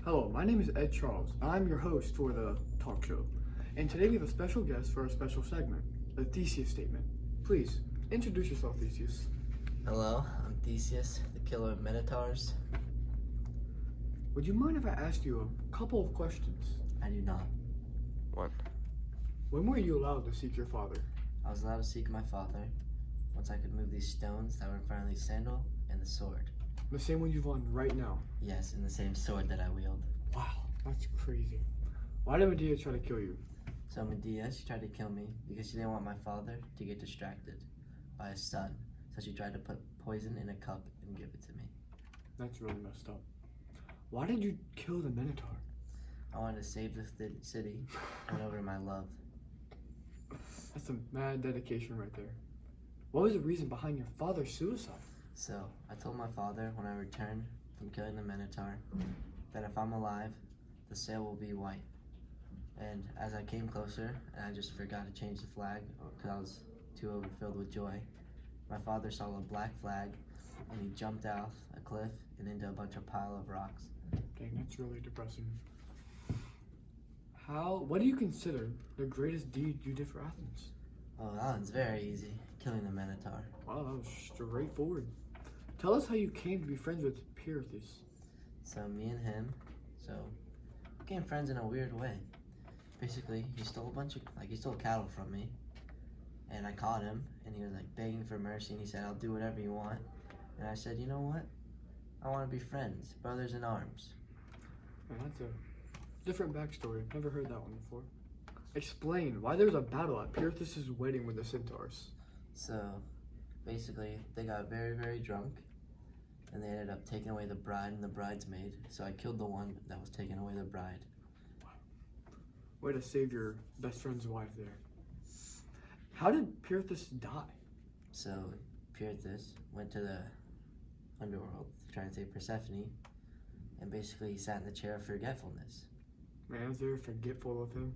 Hello, my name is Ed Charles. I'm your host for the talk show. And today we have a special guest for our special segment, the Theseus Statement. Please, introduce yourself, Theseus. Hello, I'm Theseus, the killer of Minotaurs. Would you mind if I asked you a couple of questions? I do not. When were you allowed to seek your father? I was allowed to seek my father once I could move these stones that were in front of the sandal and the sword. The same one you've on right now? Yes, and the same sword that I wield. Wow, that's crazy. Why did Medea try to kill you? So Medea, she tried to kill me because she didn't want my father to get distracted by his son. So she tried to put poison in a cup and give it to me. That's really messed up. Why did you kill the Minotaur? I wanted to save the city and over my love. That's some mad dedication right there. What was the reason behind your father's suicide? So I told my father when I returned from killing the Minotaur that if I'm alive, the sail will be white. And as I came closer, and I just forgot to change the flag because I was too overfilled with joy, my father saw a black flag and he jumped off a cliff and into a bunch of pile of rocks. Dang, that's really depressing. What do you consider the greatest deed you did for Athens? Oh, that one's very easy, killing the Minotaur. Wow, that was straightforward. Tell us how you came to be friends with Pirithous. So me and him, became friends in a weird way. Basically, he stole he stole cattle from me, and I caught him, and he was like begging for mercy, and he said, "I'll do whatever you want." And I said, "You know what? I want to be friends, brothers in arms." And that's a different backstory. I've never heard that one before. Explain why there was a battle at Pirithous' wedding with the centaurs. So, basically, they got very, very drunk, and they ended up taking away the bride and the bridesmaid. So I killed the one that was taking away the bride. Way to save your best friend's wife there. How did Pirithous die? So Pirithous went to the underworld to try and save Persephone, and basically he sat in the chair of forgetfulness. Man, was very forgetful of him.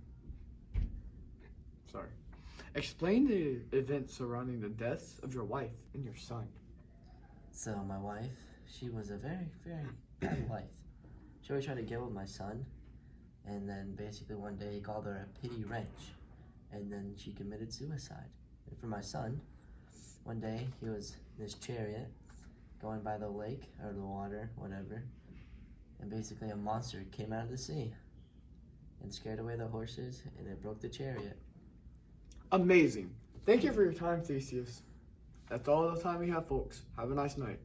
Sorry. Explain the events surrounding the deaths of your wife and your son. So my wife, she was a very, very bad wife. She always tried to get with my son, and then basically one day he called her a pity wrench, and then she committed suicide. And for my son, one day he was in his chariot going by the lake or the water, whatever, and basically a monster came out of the sea and scared away the horses, and it broke the chariot. Amazing. Thank you for your time, Theseus. That's all the time we have, folks. Have a nice night.